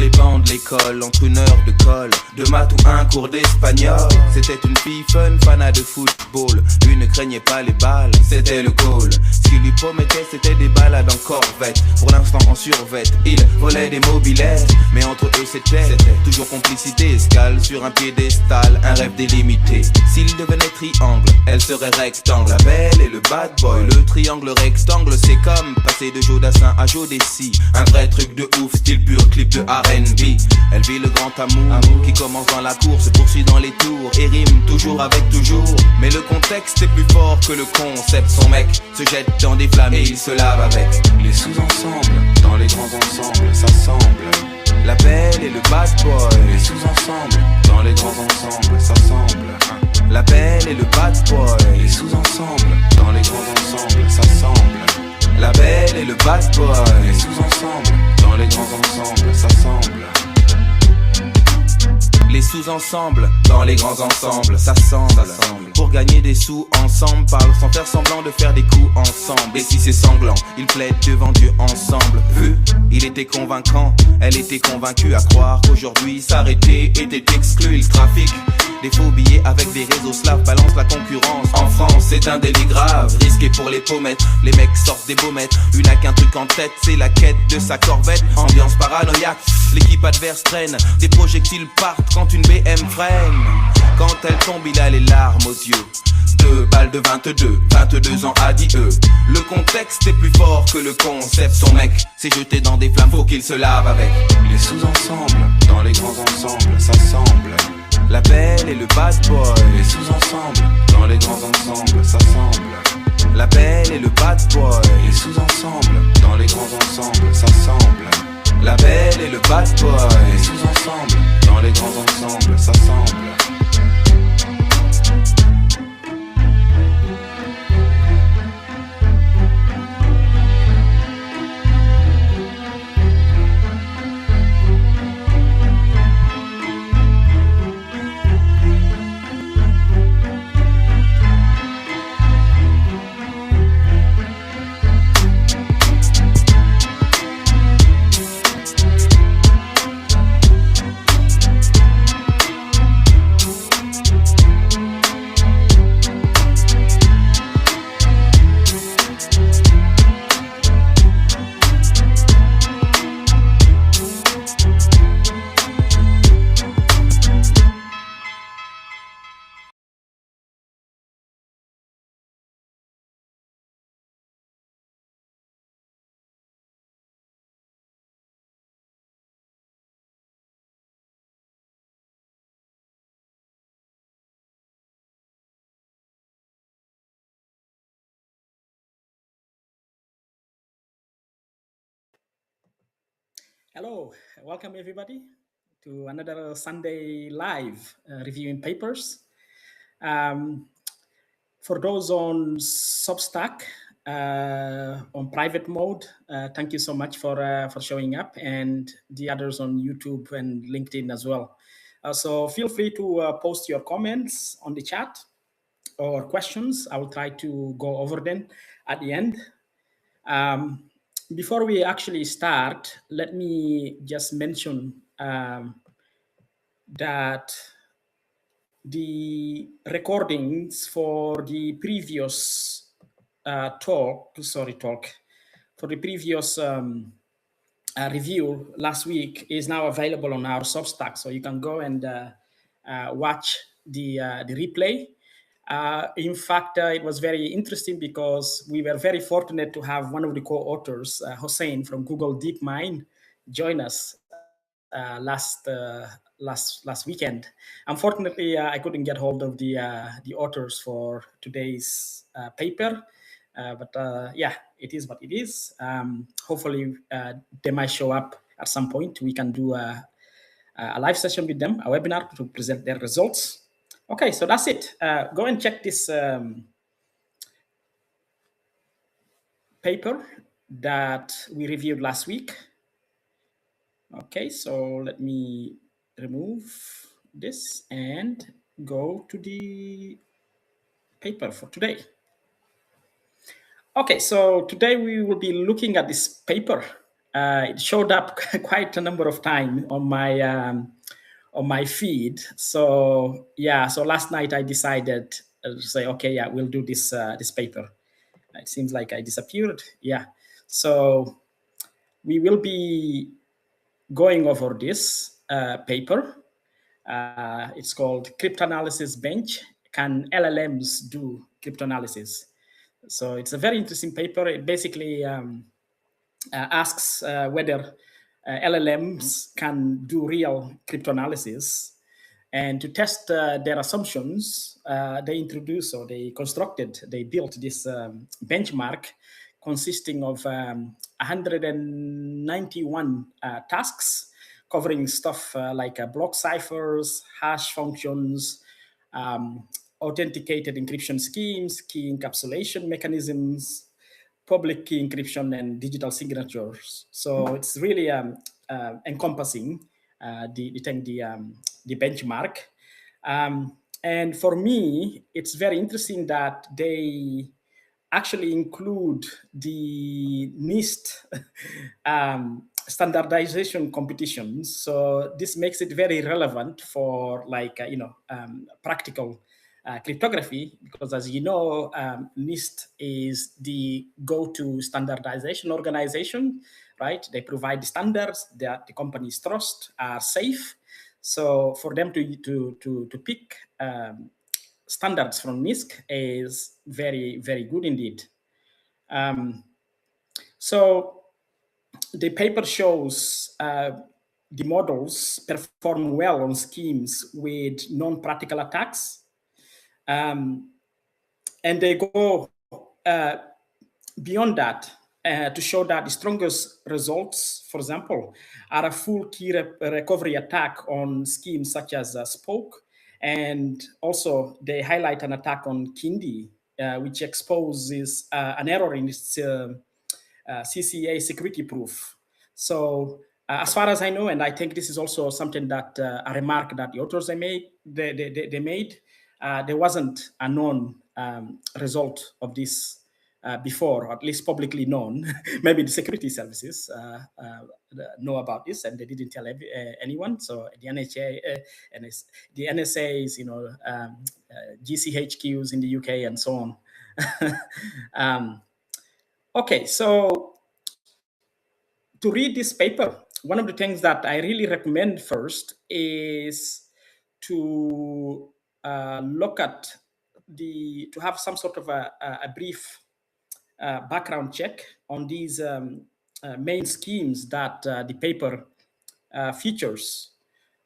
les bancs de l'école, entre une heure de colle, de maths ou un cours d'espagnol. C'était une fille fun, fanat de football. Lui ne craignait pas les balles, c'était le goal. Ce qu'il lui promettait, c'était des balades en corvette. Pour l'instant en survette, il volait des mobilettes. Mais entre eux c'était toujours complicité. Escale sur un piédestal, un rêve délimité. S'il devenait triangle, elle serait rectangle. La belle et le bad boy, le triangle rectangle. C'est comme passer de Jodassin à Jodeci. Un vrai truc de ouf, style pur clip de R&B. Elle vit le grand amour qui commence dans la cour, se poursuit dans les tours et rime toujours avec toujours. Mais le contexte est plus fort que le concept. Son mec se jette dans des flammes et il se lave avec. Les sous-ensembles, dans les grands ensembles, s'assemblent. La belle et le bad boy. Les sous-ensembles, dans les grands ensembles, s'assemblent. La belle et le bad boy. Les sous-ensembles, dans les grands ensembles, s'assemblent. La belle et le bad boy. Les sous-ensembles, dans les grands ensembles, s'assemblent. Les sous-ensembles, dans les grands ensembles, s'assemblent. Pour gagner des sous ensemble, parlent sans faire semblant de faire des coups ensemble. Et si c'est sanglant, ils plaident devant Dieu ensemble. Vu, il était convaincant, elle était convaincue à croire qu'aujourd'hui s'arrêter était exclu. Il trafique des faux billets avec des réseaux slaves, balance la concurrence. En France, c'est un délit grave, risqué pour les pommettes. Les mecs sortent des baumettes, une a qu'un truc en tête, c'est la quête de sa corvette. Ambiance paranoïaque, l'équipe adverse traîne, des projectiles partent quand une BM freine. Quand elle tombe, il a les larmes aux yeux. 2 balles de 22 ans a dit eux. Le contexte est plus fort que le concept. Son mec s'est jeté dans des flammes, faut qu'il se lave avec. Les sous-ensembles, dans les grands ensembles, s'assemblent. La belle et le bad boy. Les sous-ensembles, dans les grands ensembles, s'assemblent. La belle et le bad boy. Les sous-ensembles, dans les grands ensembles, s'assemblent. La belle et le bad boy. Les sous-ensembles, dans les grands ensembles, s'assemblent. Hello, welcome everybody to another Sunday live reviewing papers. For those on Substack on private mode, thank you so much for showing up, and the others on YouTube and LinkedIn as well. So feel free to post your comments on the chat or questions. I will try to go over them at the end. Before we actually start, let me just mention that the recordings for the previous review last week is now available on our Substack, so you can go and watch the replay. In fact, it was very interesting because we were very fortunate to have one of the co-authors, Hossein from Google DeepMind, join us last weekend. Unfortunately, I couldn't get hold of the authors for today's paper, but yeah, it is what it is. Hopefully, they might show up at some point. We can do a live session with them, a webinar to present their results. Okay, so that's it. Go and check this paper that we reviewed last week. Okay, so let me remove this and go to the paper for today. Okay, so today we will be looking at this paper it showed up quite a number of times on my feed. So yeah, so last night I decided to say, okay, yeah, we'll do this this paper. It seems like I disappeared. Yeah, so we will be going over this paper. It's called Cryptanalysis Bench. Can LLMs do cryptanalysis? So it's a very interesting paper. It basically asks whether LLMs can do real cryptanalysis. And to test their assumptions, they built this benchmark consisting of 191 tasks covering stuff like block ciphers, hash functions, authenticated encryption schemes, key encapsulation mechanisms, public key encryption, and digital signatures. So it's really encompassing the benchmark. And for me, it's very interesting that they actually include the NIST standardization competitions. So this makes it very relevant for practical cryptography, because as you know, NIST is the go-to standardization organization, right? They provide the standards that the companies trust are safe. So for them to pick standards from NIST is very, very good indeed. So the paper shows the models perform well on schemes with non-practical attacks. And they go beyond that to show that the strongest results, for example, are a full key recovery attack on schemes such as Spoke. And also they highlight an attack on Kindi, which exposes an error in its CCA security proof. So as far as I know, and I think this is also something that a remark that the authors they made, there wasn't a known result of this before, or at least publicly known. Maybe the security services know about this, and they didn't tell anyone. So the the NSAs, GCHQs in the UK, and so on. Okay, so to read this paper, one of the things that I really recommend first is to look at to have some sort of a brief background check on these main schemes that the paper features.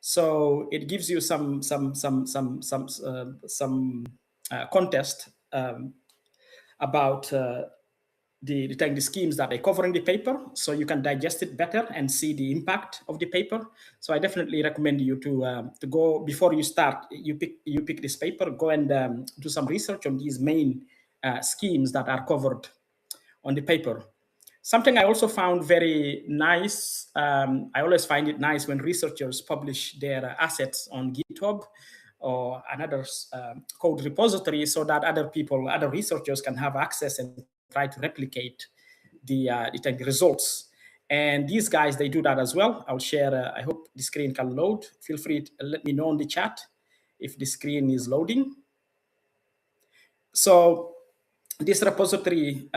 So it gives you some context about the schemes that they cover in the paper, so you can digest it better and see the impact of the paper. So I definitely recommend you to go, before you start, you pick this paper, go and do some research on these main schemes that are covered on the paper. Something I also found very nice, I always find it nice when researchers publish their assets on GitHub or another code repository, so that other researchers can have access and try to replicate the results. And these guys, they do that as well. I'll share, I hope the screen can load. Feel free to let me know in the chat if the screen is loading. So this repository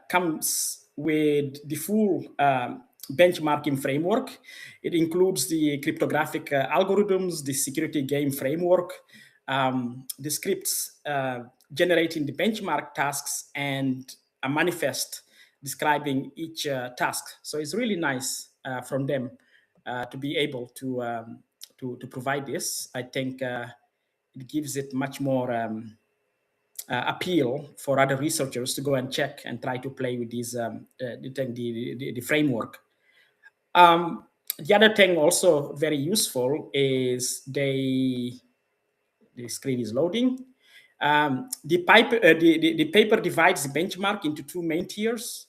comes with the full benchmarking framework. It includes the cryptographic algorithms, the security game framework, the scripts generating the benchmark tasks, and a manifest describing each task. So it's really nice from them to be able to provide this. I think it gives it much more appeal for other researchers to go and check and try to play with these the framework. The other thing also very useful is the screen is loading. The paper divides the benchmark into two main tiers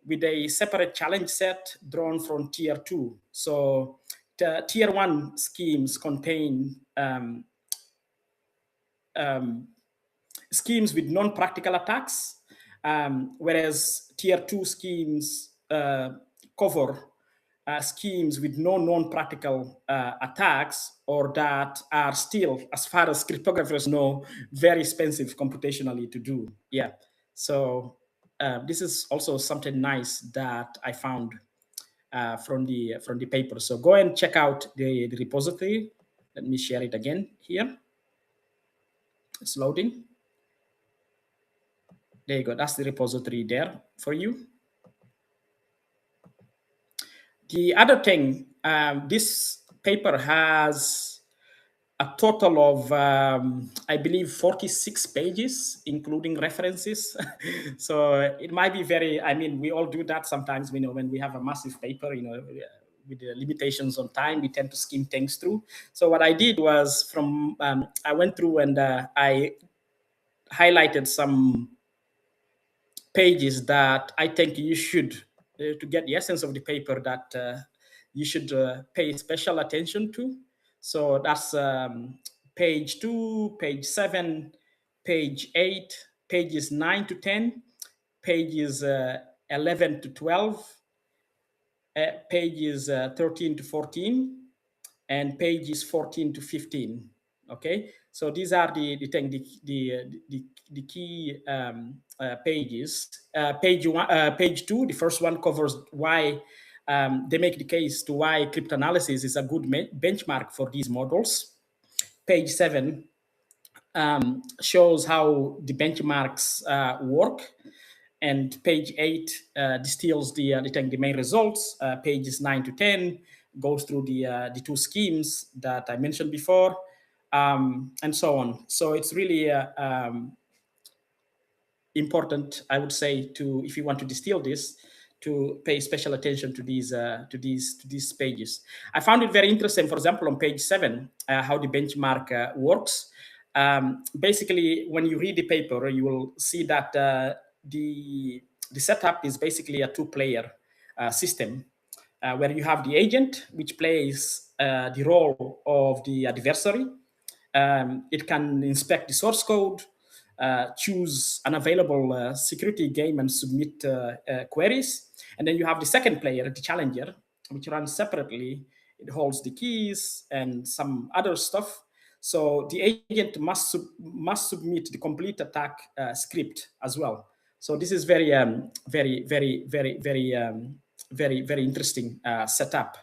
with a separate challenge set drawn from tier 2. So the tier 1 schemes contain schemes with non-practical attacks, whereas tier 2 schemes cover schemes with no known practical attacks, or that are still, as far as cryptographers know, very expensive computationally to do. Yeah. So this is also something nice that I found from the paper. So go and check out the repository. Let me share it again here. It's loading. There you go. That's the repository there for you. The other thing, this paper has a total of, I believe, 46 pages, including references. So it might be very, I mean, we all do that sometimes, when we have a massive paper, with the limitations on time, we tend to skim things through. So what I did was I went through and I highlighted some pages that I think you should, to get the essence of the paper, that you should pay special attention to. So that's page 2, page 7, page 8, pages 9 to 10, pages 11 to 12, pages 13 to 14, and pages 14 to 15. Okay, so these are the key pages. Page 2, the first one, covers why they make the case to why cryptanalysis is a good benchmark for these models. Page 7 shows how the benchmarks work. And page 8 distills the main results. Pages 9 to 10 goes through the two schemes that I mentioned before, and so on. So it's really important, I would say, to, if you want to distill this, to pay special attention to these pages. I found it very interesting, for example, on page 7, how the benchmark works. Basically, when you read the paper, you will see that the setup is basically a two-player system, where you have the agent, which plays the role of the adversary. It can inspect the source code, choose an available security game, and submit queries. And then you have the second player, the challenger, which runs separately. It holds the keys and some other stuff. So the agent must submit the complete attack script as well. So this is very interesting setup.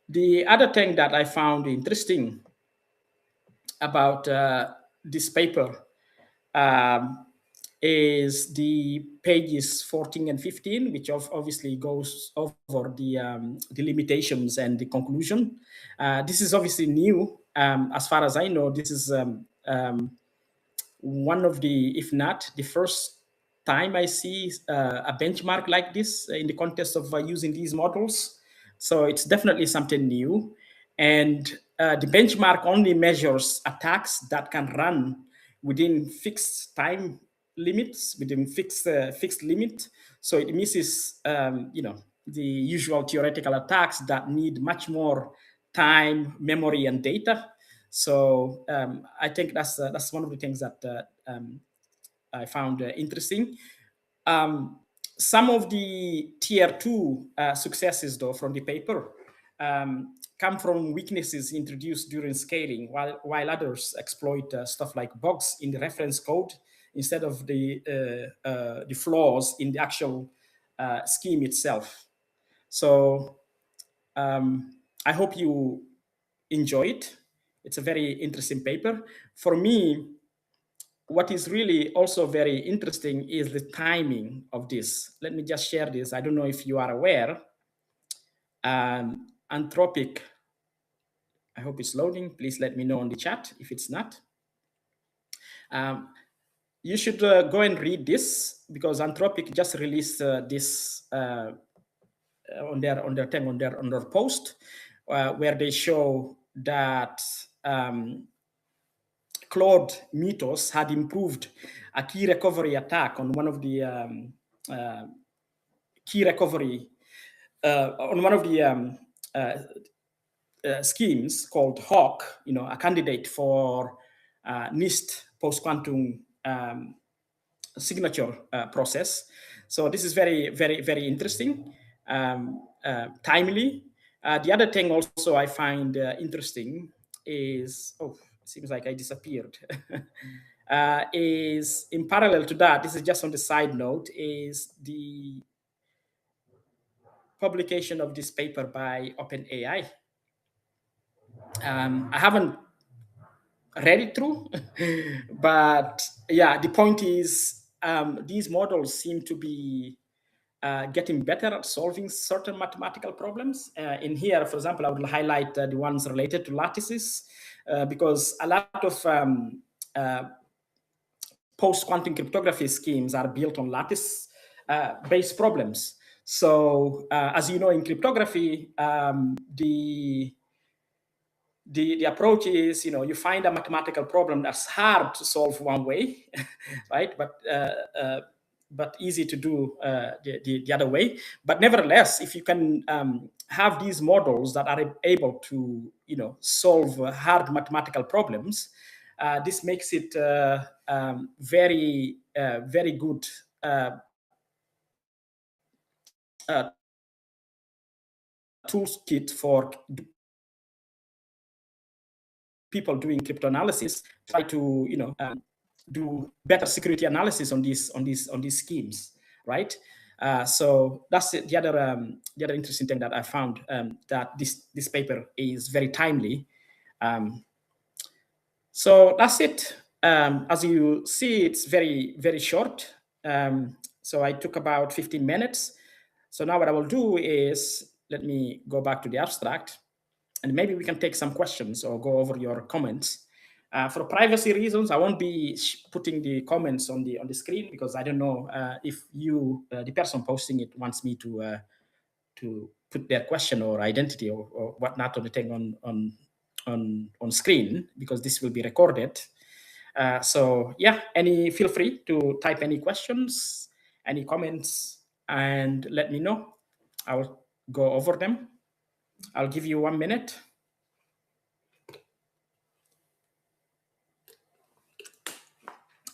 The other thing that I found interesting about this paper is the pages 14 and 15, which obviously goes over the limitations and the conclusion. This is obviously new. As far as I know, this is one of the, if not the first time I see a benchmark like this in the context of using these models. So it's definitely something new. And the benchmark only measures attacks that can run within fixed time limits, within fixed limit. So it misses, the usual theoretical attacks that need much more time, memory, and data. So I think that's one of the things that I found interesting. Some of the tier 2 successes, though, from the paper come from weaknesses introduced during scaling, while others exploit stuff like bugs in the reference code instead of the flaws in the actual scheme itself. So I hope you enjoy it. It's a very interesting paper. For me, what is really also very interesting is the timing of this. Let me just share this. I don't know if you are aware. Anthropic, I hope it's loading. Please let me know in the chat if it's not. You should go and read this, because Anthropic just released this on their post, where they show that Claude Mythos had improved a key recovery attack on one of the schemes called Hawk, a candidate for NIST post-quantum signature process. So this is very, very, very interesting. timely. The other thing also I find interesting is, oh, it seems like I disappeared. Is in parallel to that, this is just on the side note, is the publication of this paper by OpenAI. I haven't read it through, but yeah, the point is these models seem to be getting better at solving certain mathematical problems. In here, for example, I would highlight the ones related to lattices, because a lot of post-quantum cryptography schemes are built on lattice-based problems. So, as you know, in cryptography, the approach is, you find a mathematical problem that's hard to solve one way, right? But easy to do the other way. But nevertheless, if you can have these models that are able to, solve hard mathematical problems, this makes it very, very good toolkit for people doing cryptanalysis, try to do better security analysis on these schemes, right? So that's the other interesting thing that I found, that this paper is very timely. So that's it. As you see, it's very, very short. So I took about 15 minutes. So now what I will do is, let me go back to the abstract, and maybe we can take some questions or go over your comments. For privacy reasons, I won't be putting the comments on the screen, because I don't know if the person posting it, wants me to put their question or identity or whatnot on the thing on screen, because this will be recorded. So yeah, feel free to type any questions, any comments, and let me know. I'll go over them. I'll give you 1 minute.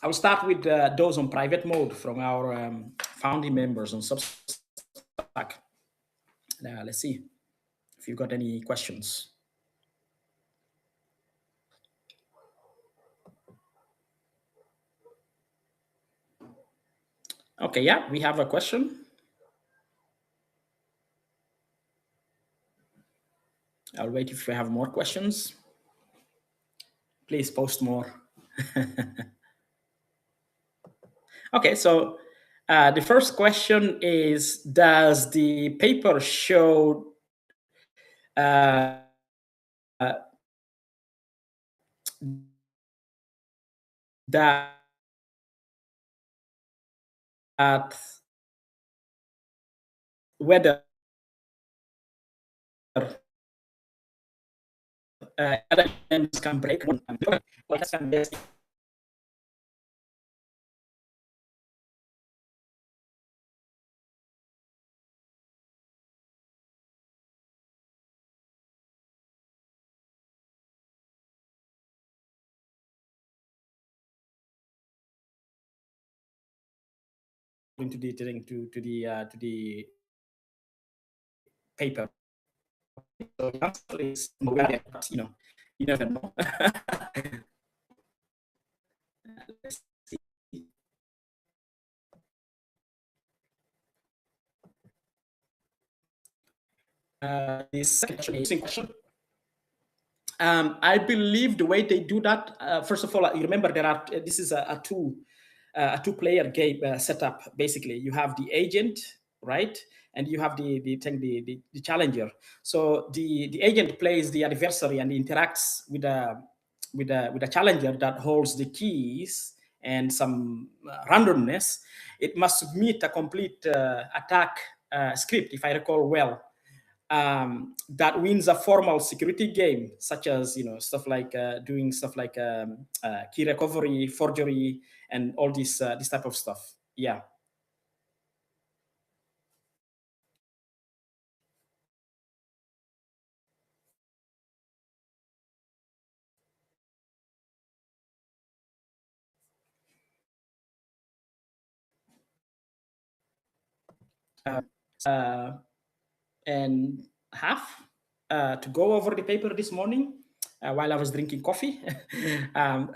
I'll start with those on private mode from our founding members on Substack. Let's see if you've got any questions. Okay, yeah, we have a question. I'll wait if we have more questions. Please post more. Okay, so the first question is, does the paper show that whether LLMs can break one into detailing to the paper. So the answer is, but you never know. Let's see. The second question. I believe the way they do that, first of all, you remember this is a two-player game setup. Basically, you have the agent, right, and you have the challenger. So the agent plays the adversary and interacts with a challenger that holds the keys and some randomness. It must submit a complete attack script, if I recall well. That wins a formal security game, such as stuff like doing stuff like key recovery, forgery, and all this type of stuff. Yeah. and a half to go over the paper this morning while I was drinking coffee.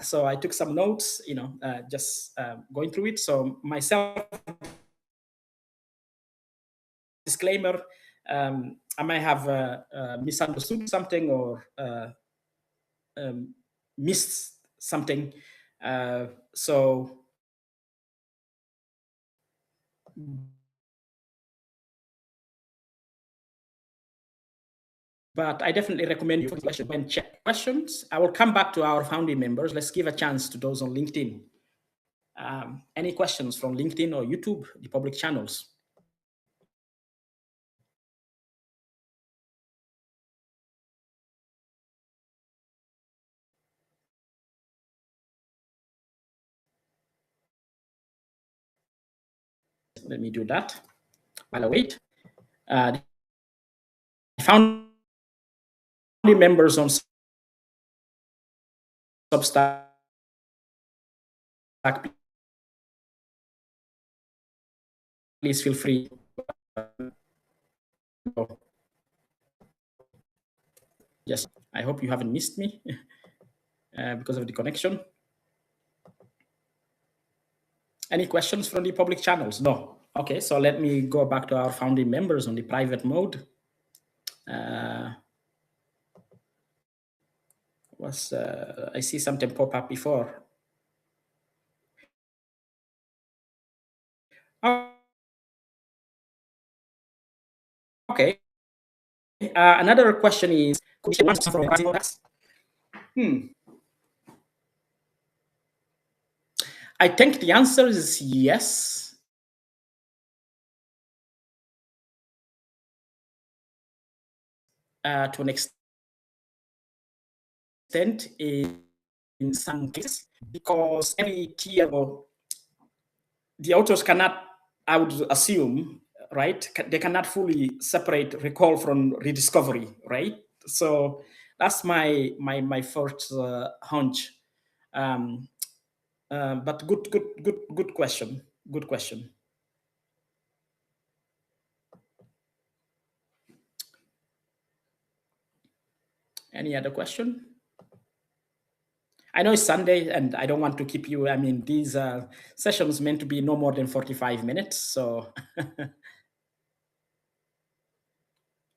So I took some notes, just going through it. So myself, disclaimer, I might have misunderstood something or missed something. So, but I definitely recommend you when check questions. I will come back to our founding members. Let's give a chance to those on LinkedIn. Any questions from LinkedIn or YouTube, the public channels? Let me do that while I wait. The founding members on Substack, please feel free. Yes, I hope you haven't missed me because of the connection. Any questions from the public channels? No. Okay, so let me go back to our founding members on the private mode. I see something pop up before. Okay. Another question is, could you answer from I think the answer is yes. To an extent in some cases, because every tier or the authors cannot, I would assume, right? They cannot fully separate recall from rediscovery, right? So that's my first hunch. But good question. Good question. Any other question? I know it's Sunday and I don't want to keep you. I mean, these sessions meant to be no more than 45 minutes. So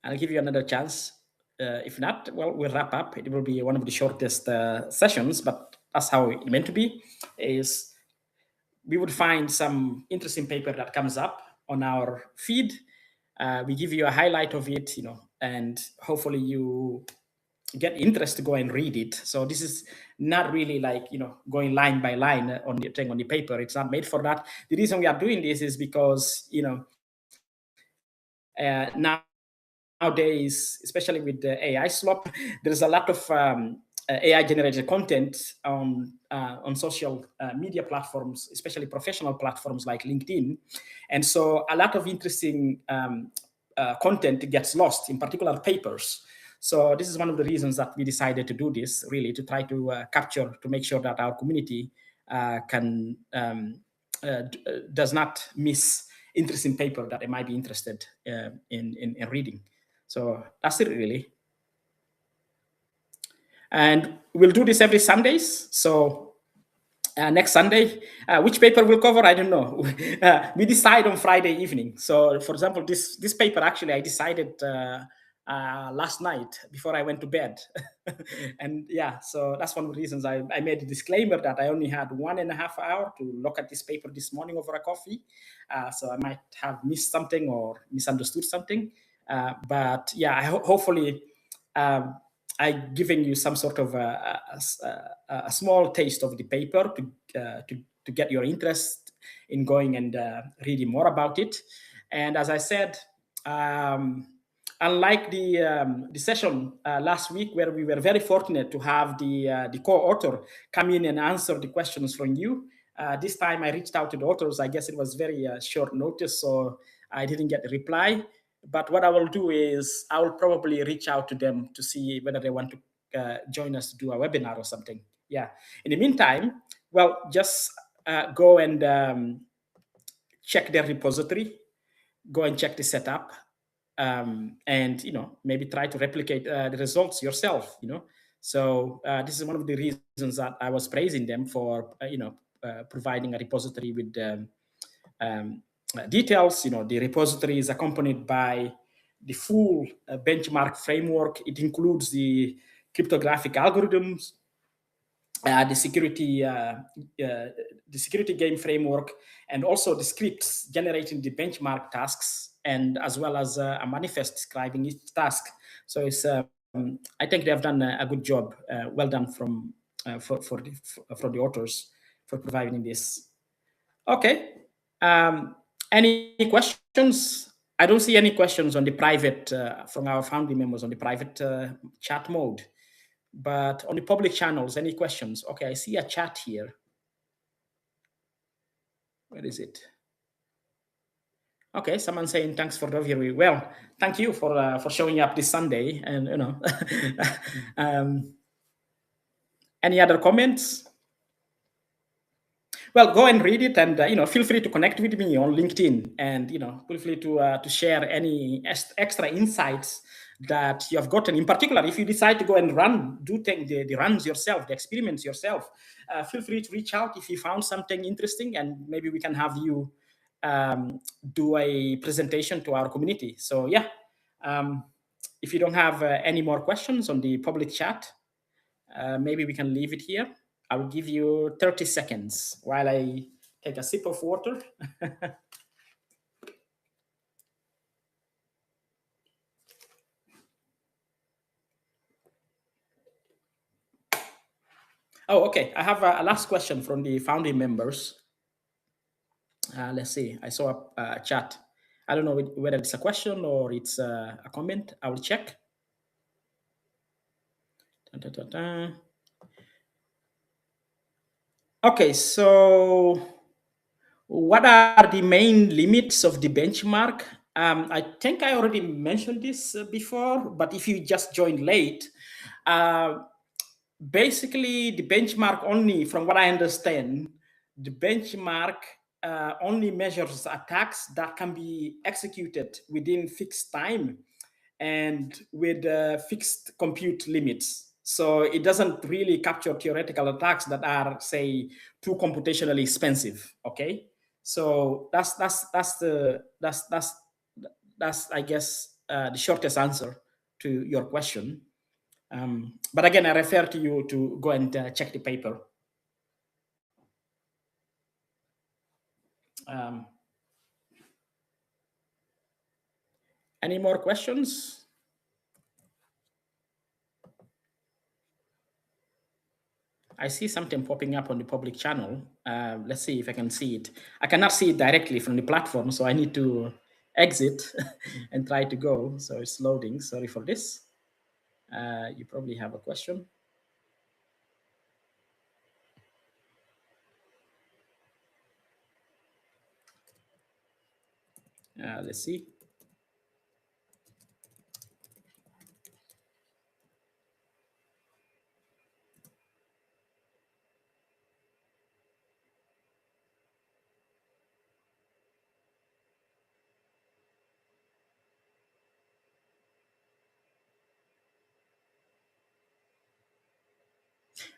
I'll give you another chance. If not, well, we'll wrap up. It will be one of the shortest sessions, but that's how it meant to be. Is we would find some interesting paper that comes up on our feed. We give you a highlight of it, and hopefully you get interest to go and read it. So this is not really like going line by line on the thing on the paper. It's not made for that. The reason we are doing this is because nowadays, especially with the AI slop, there's a lot of AI generated content on social media platforms, especially professional platforms like LinkedIn. And so a lot of interesting content gets lost, in particular papers. So this is one of the reasons that we decided to do this, really, to try to capture, to make sure that our community does not miss interesting paper that they might be interested in reading. So that's it, really. And we'll do this every Sundays. So next Sunday, which paper we'll cover, I don't know. We decide on Friday evening. So, for example, this paper, actually, I decided last night before I went to bed. And yeah, so that's one of the reasons I made a disclaimer that I only had 1.5 hours to look at this paper this morning over a coffee. So I might have missed something or misunderstood something. But yeah, hopefully I'm giving you some sort of a small taste of the paper to get your interest in going and reading more about it. And as I said, unlike the session last week, where we were very fortunate to have the co-author come in and answer the questions from you, this time I reached out to the authors. I guess it was very short notice, so I didn't get a reply. But what I will do is I will probably reach out to them to see whether they want to join us to do a webinar or something. Yeah. In the meantime, well, just go and check their repository, go and check the setup. and maybe try to replicate the results yourself. So this is one of the reasons that I was praising them for providing a repository with details. The repository is accompanied by the full benchmark framework. It includes the cryptographic algorithms, the security game framework, and also the scripts generating the benchmark tasks, and as well as a manifest describing each task. So it's I think they have done a good job. Well done from the authors for providing this. Okay. Any questions? I don't see any questions on the private from our founding members on the private chat mode. But on the public channels, any questions? Okay, I see a chat here. Where is it? Okay, someone saying thanks for the overview. Well, thank you for showing up this Sunday. And any other comments? Well, go and read it, and feel free to connect with me on LinkedIn, and feel free to share any extra insights that you have gotten. In particular, if you decide to go and do the runs yourself, the experiments yourself, feel free to reach out if you found something interesting, and maybe we can have you do a presentation to our community. So yeah, if you don't have any more questions on the public chat, maybe we can leave it here. I'll give you 30 seconds while I take a sip of water. Oh, okay. I have a last question from the founding members. Let's see. I saw a chat. I don't know whether it's a question or it's a comment. I will check. Okay, so what are the main limits of the benchmark? I think I already mentioned this before, but if you just joined late, basically the benchmark only, from what I understand, the benchmark only measures attacks that can be executed within fixed time and with fixed compute limits. So it doesn't really capture theoretical attacks that are, say, too computationally expensive. Okay, so that's I guess the shortest answer to your question. But again, I refer to you to go and check the paper. Any more questions? I see something popping up on the public channel. Let's see if I can see it. I cannot see it directly from the platform, so I need to exit and try to go. So it's loading. Sorry for this. You probably have a question. Let's see.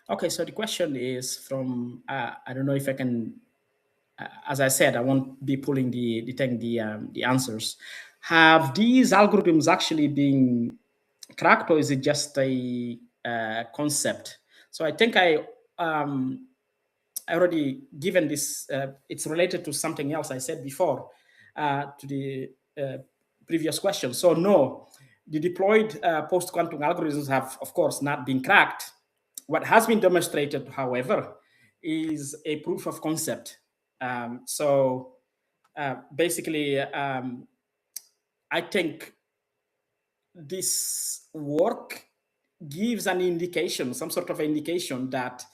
Okay, so the question is from, I don't know if I can, as I said, I won't be pulling the answers. Have these algorithms actually been cracked, or is it just a concept? So I think I already given this, it's related to something else I said before, to the previous question. So no, the deployed post-quantum algorithms have, of course, not been cracked. What has been demonstrated, however, is a proof of concept. Basically, I think this work gives an indication, some sort of indication, that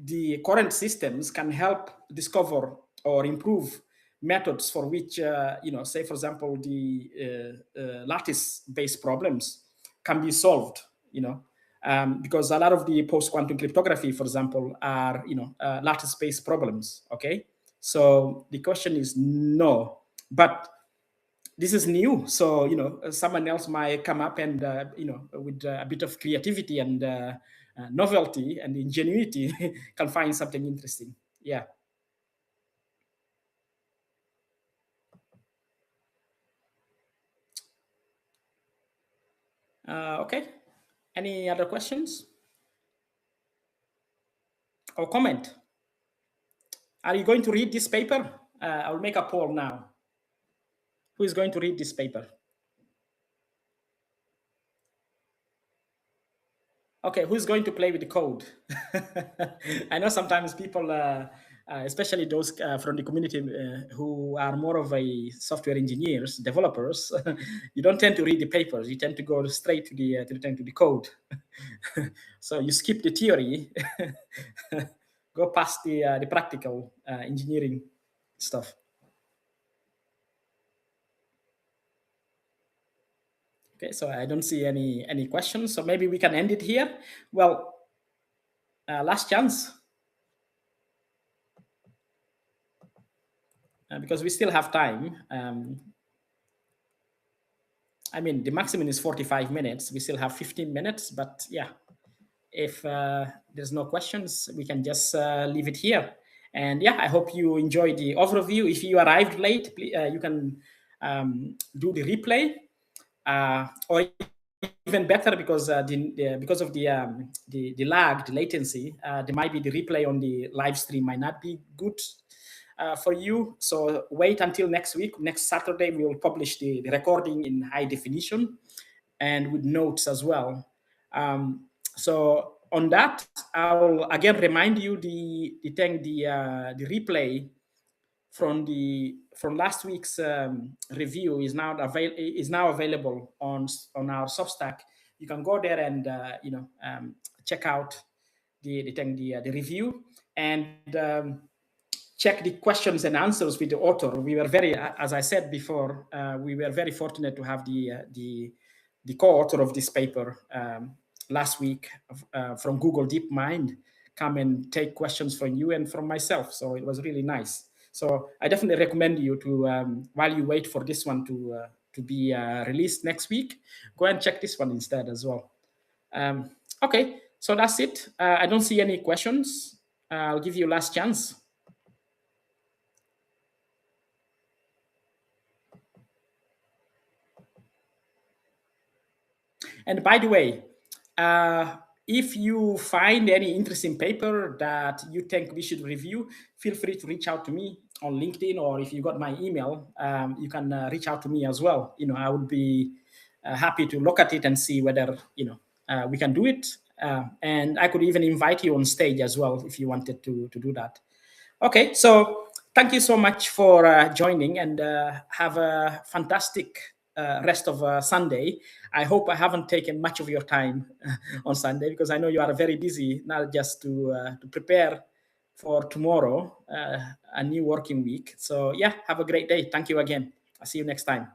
the current systems can help discover or improve methods for which, say, for example, the lattice-based problems can be solved, because a lot of the post-quantum cryptography, for example, are, lattice-based problems, okay? So the question is no, but this is new, so someone else might come up and with a bit of creativity and novelty and ingenuity can find something interesting. Yeah. Okay. Any other questions or comment? Are you going to read this paper? I'll make a poll now. Who is going to read this paper? Okay, who's going to play with the code? I know sometimes people, especially those from the community who are more of a software engineers, developers, you don't tend to read the papers. You tend to go straight to the code. So you skip the theory, go past the practical engineering stuff. Okay, so I don't see any questions. So maybe we can end it here. Well, last chance. Because we still have time. I mean, the maximum is 45 minutes. We still have 15 minutes, but yeah, if there's no questions, we can just leave it here. And yeah, I hope you enjoyed the overview. If you arrived late, you can do the replay, or even better, because because of the lag, the latency, there might be the replay on the live stream might not be good for you. So wait until next week. Next Saturday, we will publish the recording in high definition and with notes as well. So on that, I will again remind you the replay from last week's review is now available on our Substack. You can go there and check out the review and check the questions and answers with the author. We were very, as I said before, we were very fortunate to have the co-author of this paper last week from Google DeepMind come and take questions from you and from myself. So it was really nice. So I definitely recommend you to, while you wait for this one to be released next week, go and check this one instead as well. Okay, so that's it. I don't see any questions. I'll give you last chance. And by the way, if you find any interesting paper that you think we should review, feel free to reach out to me on LinkedIn, or if you got my email, you can reach out to me as well. I would be happy to look at it and see whether we can do it. And I could even invite you on stage as well if you wanted to do that. Okay, so thank you so much for joining, and have a fantastic rest of Sunday. I hope I haven't taken much of your time on Sunday, because I know you are very busy, not just to prepare for tomorrow, a new working week. So yeah, have a great day. Thank you again. I'll see you next time.